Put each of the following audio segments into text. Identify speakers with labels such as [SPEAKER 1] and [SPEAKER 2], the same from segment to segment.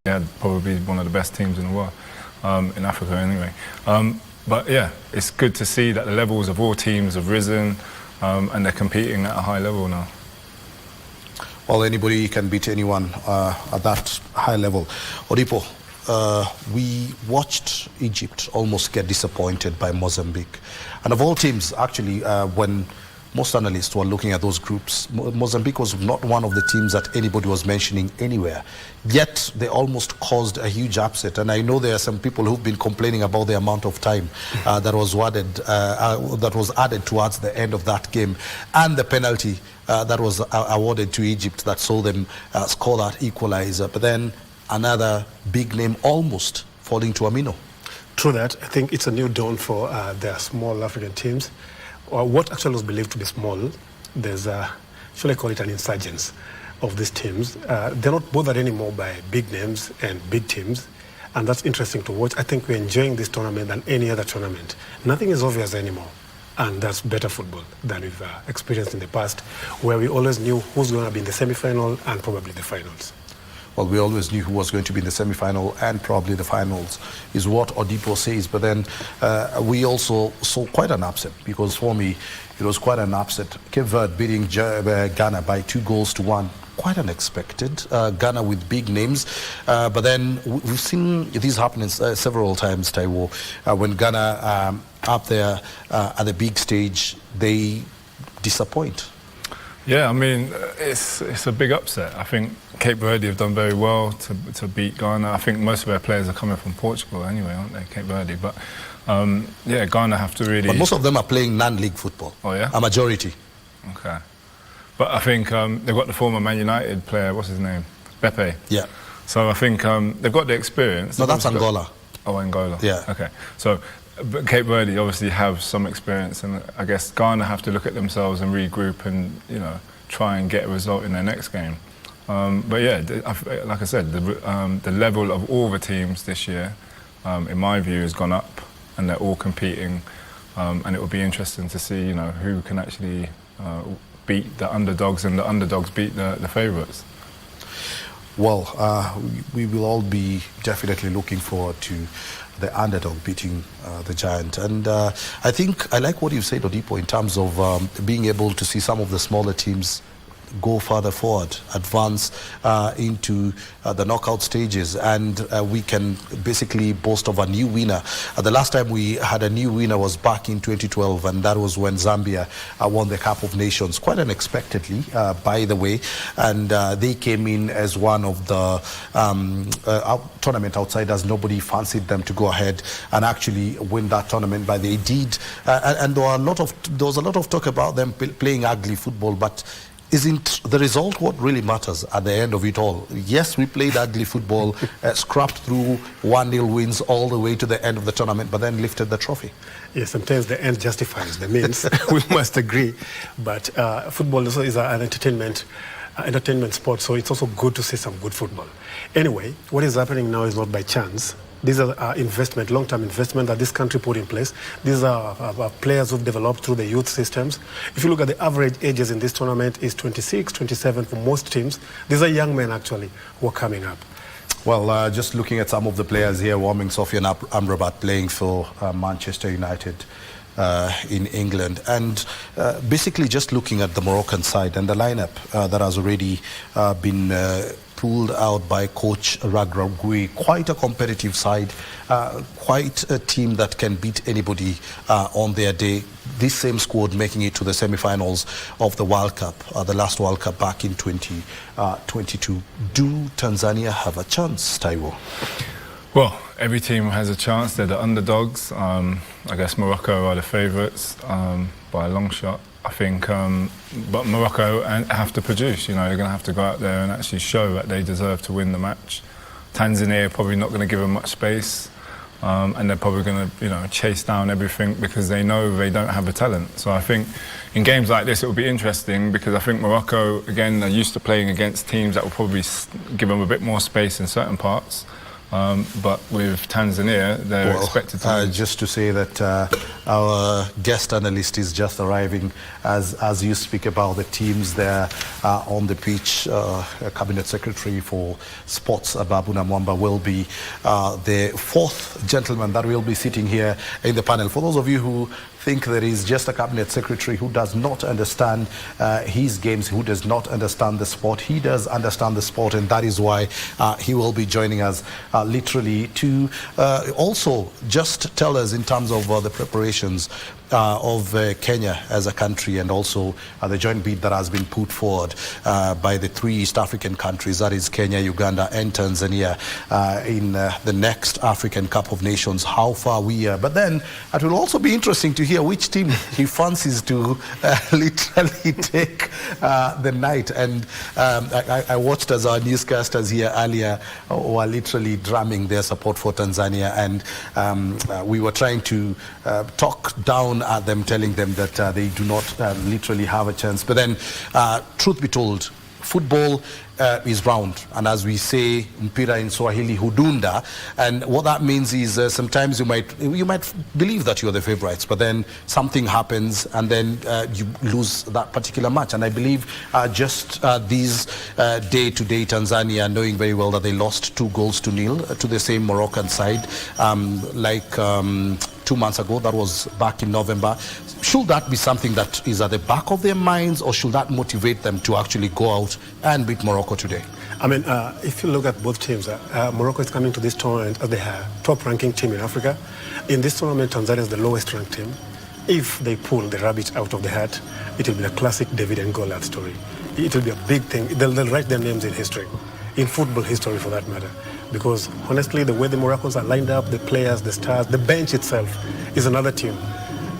[SPEAKER 1] had probably one of the best teams in the world, in Africa anyway. But yeah, it's good to see that the levels of all teams have risen and they're competing at a high level now.
[SPEAKER 2] Well, anybody can beat anyone at that high level. Odipo, we watched Egypt almost get disappointed by Mozambique. And of all teams, actually, when most analysts were looking at those groups, Mozambique was not one of the teams that anybody was mentioning anywhere. Yet they almost caused a huge upset. And I know there are some people who've been complaining about the amount of time that was added towards the end of that game, and the penalty that was awarded to Egypt that saw them score that equalizer. But then another big name almost falling to Amino.
[SPEAKER 3] True that. I think it's a new dawn for the small African teams. What actually was believed to be small, there's, shall I call it, an insurgence of these teams. They're not bothered anymore by big names and big teams, and that's interesting to watch. I think we're enjoying this tournament than any other tournament. Nothing is obvious anymore, and that's better football than we've experienced in the past, where we always knew who's going to be in the semi-final and probably the finals.
[SPEAKER 2] Well, we always knew who was going to be in the semi-final and probably the finals, is what Odipo says. But then we also saw quite an upset, because for me, it was quite an upset. Cape Verde beating Ghana by 2-1. Quite unexpected. Ghana with big names. But then we've seen this happening several times, Taiwo. When Ghana up there at the big stage, they disappoint.
[SPEAKER 1] Yeah, I mean, it's a big upset. I think Cape Verde have done very well to beat Ghana. I think most of their players are coming from Portugal anyway, aren't they, Cape Verde? But yeah, Ghana have to really...
[SPEAKER 2] But most of them are playing non-league football.
[SPEAKER 1] Oh, yeah?
[SPEAKER 2] A majority.
[SPEAKER 1] Okay. But I think they've got the former Man United player, what's his name? Beppe.
[SPEAKER 2] Yeah.
[SPEAKER 1] So I think they've got the experience.
[SPEAKER 2] No, that's Angola.
[SPEAKER 1] Oh, Angola.
[SPEAKER 2] Yeah.
[SPEAKER 1] Okay. So but Cape Verde obviously have some experience, and I guess Ghana have to look at themselves and regroup and, you know, try and get a result in their next game. But yeah, like I said, the level of all the teams this year, in my view, has gone up, and they're all competing, and it will be interesting to see, you know, who can actually beat the underdogs, and the underdogs beat the favourites.
[SPEAKER 2] Well, we will all be definitely looking forward to the underdog beating the giant. And I think I like what you said, Odipo, in terms of being able to see some of the smaller teams go further forward, advance into the knockout stages, and we can basically boast of a new winner. The last time we had a new winner was back in 2012, and that was when Zambia won the Cup of Nations, quite unexpectedly, by the way, and they came in as one of the tournament outsiders. Nobody fancied them to go ahead and actually win that tournament, but they did, and there was a lot of talk about them playing ugly football, but isn't the result what really matters at the end of it all? Yes, we played ugly football, scrapped through 1-0 wins all the way to the end of the tournament, but then lifted the trophy.
[SPEAKER 3] Yes, sometimes the end justifies the means. We must agree. But football also is an entertainment sport, so it's also good to see some good football. Anyway, what is happening now is not by chance. These are investment, long-term investment that this country put in place. These are players who've developed through the youth systems. If you look at the average ages in this tournament, is 26, 27 for most teams. These are young men, actually, who are coming up.
[SPEAKER 2] Well, just looking at some of the players here, warming Sofian Amrabat playing for Manchester United in England. And basically just looking at the Moroccan side and the lineup that has already been pulled out by coach Ragragui. Quite a competitive side, quite a team that can beat anybody on their day. This same squad making it to the semi-finals of the World Cup, the last World Cup back in 2022. Do Tanzania have a chance, Taiwo?
[SPEAKER 1] Well, every team has a chance. They're the underdogs. I guess Morocco are the favourites by a long shot. I think, but Morocco have to produce. You know, they're going to have to go out there and actually show that they deserve to win the match. Tanzania are probably not going to give them much space, and they're probably going to, you know, chase down everything because they know they don't have the talent. So I think in games like this it will be interesting because I think Morocco, again, are used to playing against teams that will probably give them a bit more space in certain parts. But with Tanzania, they're expected to win.
[SPEAKER 2] Just to say that our guest analyst is just arriving as you speak about the teams there on the pitch. Cabinet Secretary for Sports, Babu Namwamba, will be the fourth gentleman that will be sitting here in the panel. For those of you who think there is just a cabinet secretary who does not understand his games, who does not understand the sport, he does understand the sport, and that is why he will be joining us literally to also just tell us in terms of the preparations of Kenya as a country, and also the joint bid that has been put forward by the three East African countries, that is Kenya, Uganda and Tanzania, in the next African Cup of Nations, how far we are. But then it will also be interesting to hear which team he fancies to literally take the night. And I watched as our newscasters here earlier were literally drumming their support for Tanzania, and we were trying to talk down at them, telling them that they do not literally have a chance. But then, truth be told, football is round, and as we say, mpira in Swahili, hudunda, and what that means is sometimes you might believe that you are the favorites, but then something happens and then you lose that particular match. And I believe just these day-to-day Tanzania, knowing very well that they lost 2-0 to the same Moroccan side, 2 months ago, that was back in November. Should that be something that is at the back of their minds, or should that motivate them to actually go out and beat Morocco today?
[SPEAKER 3] I mean, if you look at both teams, Morocco is coming to this tournament as the top-ranking team in Africa. In this tournament, Tanzania is the lowest-ranked team. If they pull the rabbit out of the hat, it will be a classic David and Goliath story. It will be a big thing. They'll write their names in history, in football history for that matter. Because honestly, the way the Moroccans are lined up, the players, the stars, the bench itself is another team.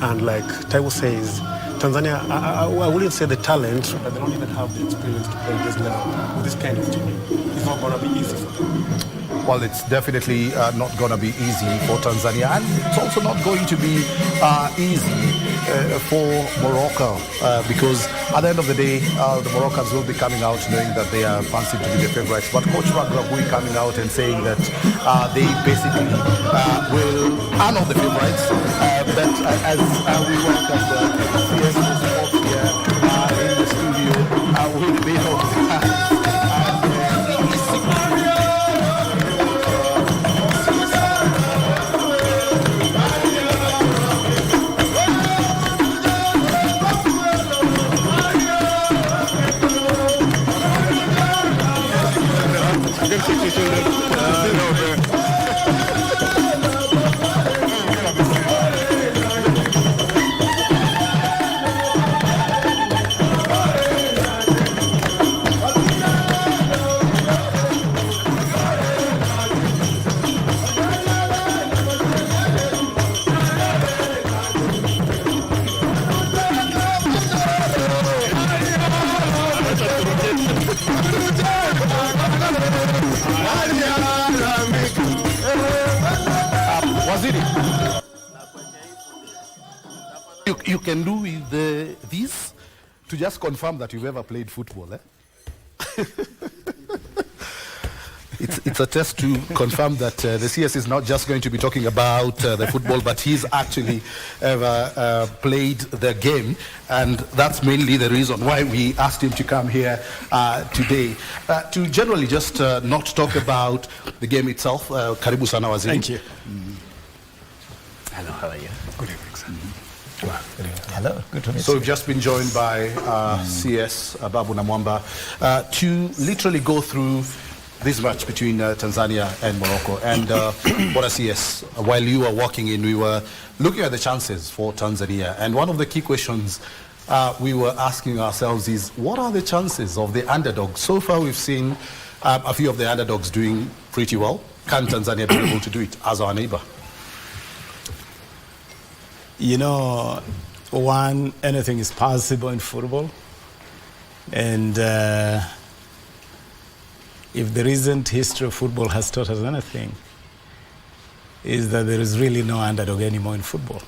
[SPEAKER 3] And like Taiwo says, Tanzania, I wouldn't say the talent, but they don't even have the experience to play this level with this kind of team. It's not going to be easy for them.
[SPEAKER 2] Well, it's definitely not going to be easy for Tanzania, and it's also not going to be easy for Morocco, because at the end of the day, the Moroccans will be coming out knowing that they are fancied to be the favorites. But Coach Magrabui coming out and saying that they basically are not the favorites. But as we welcome the CS Sports here in the studio with Beto. You can do with this to just confirm that you've ever played football, eh? It's a test to confirm that the CS is not just going to be talking about the football, but he's actually ever played the game, and that's mainly the reason why we asked him to come here today. To generally just not talk about the game itself. Karibu sana Waziri.
[SPEAKER 3] Thank you.
[SPEAKER 4] Hello, how are you?
[SPEAKER 3] Good evening, sir.
[SPEAKER 4] Hello, good to meet you.
[SPEAKER 2] So we've just been joined by CS Babu Namwamba to literally go through this match between Tanzania and Morocco. And what I see is, while you were walking in, we were looking at the chances for Tanzania. And one of the key questions we were asking ourselves is, what are the chances of the underdogs? So far, we've seen a few of the underdogs doing pretty well. Can Tanzania be able to do it as our neighbor?
[SPEAKER 4] You know, anything is possible in football. And if the recent history of football has taught us anything, is that there is really no underdog anymore in football.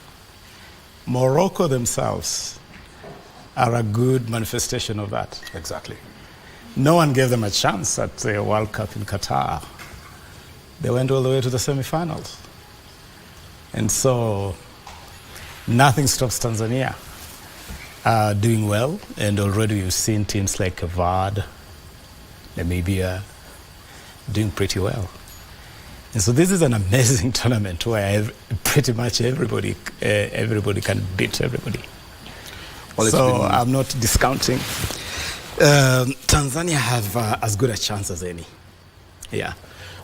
[SPEAKER 4] Morocco themselves are a good manifestation of that.
[SPEAKER 2] Exactly.
[SPEAKER 4] No one gave them a chance at the World Cup in Qatar. They went all the way to the semi-finals. And so nothing stops Tanzania doing well. And already we've seen teams like Vard, Namibia, doing pretty well. And so this is an amazing tournament where pretty much everybody can beat everybody. Well, so I'm not discounting. Tanzania have as good a chance as any. Yeah.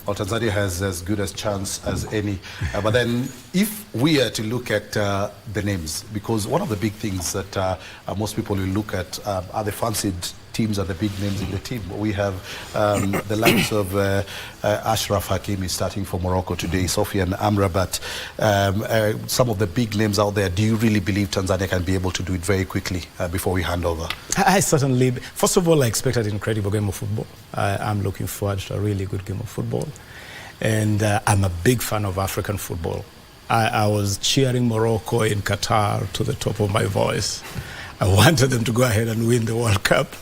[SPEAKER 2] Well, Tanzania has as good a chance as any. But then if we are to look at the names, because one of the big things that most people will look at are the fancied teams, are the big names in the team. We have the likes of Ashraf Hakimi starting for Morocco today, Sofiane Amrabat, some of the big names out there. Do you really believe Tanzania can be able to do it very quickly before we hand over?
[SPEAKER 4] I certainly, first of all, I expect an incredible game of football. I'm looking forward to a really good game of football. And I'm a big fan of African football. I was cheering Morocco in Qatar to the top of my voice. I wanted them to go ahead and win the World Cup.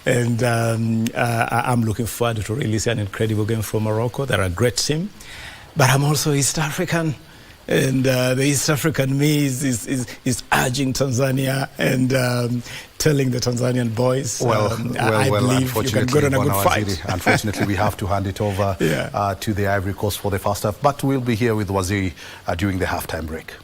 [SPEAKER 4] And I'm looking forward to really see an incredible game from Morocco. They're a great team. But I'm also East African. And the East African me is urging Tanzania and telling the Tanzanian boys, I believe you can go on a good fight.
[SPEAKER 2] Unfortunately, we have to hand it over to the Ivory Coast for the first half. But we'll be here with Waziri during the halftime break.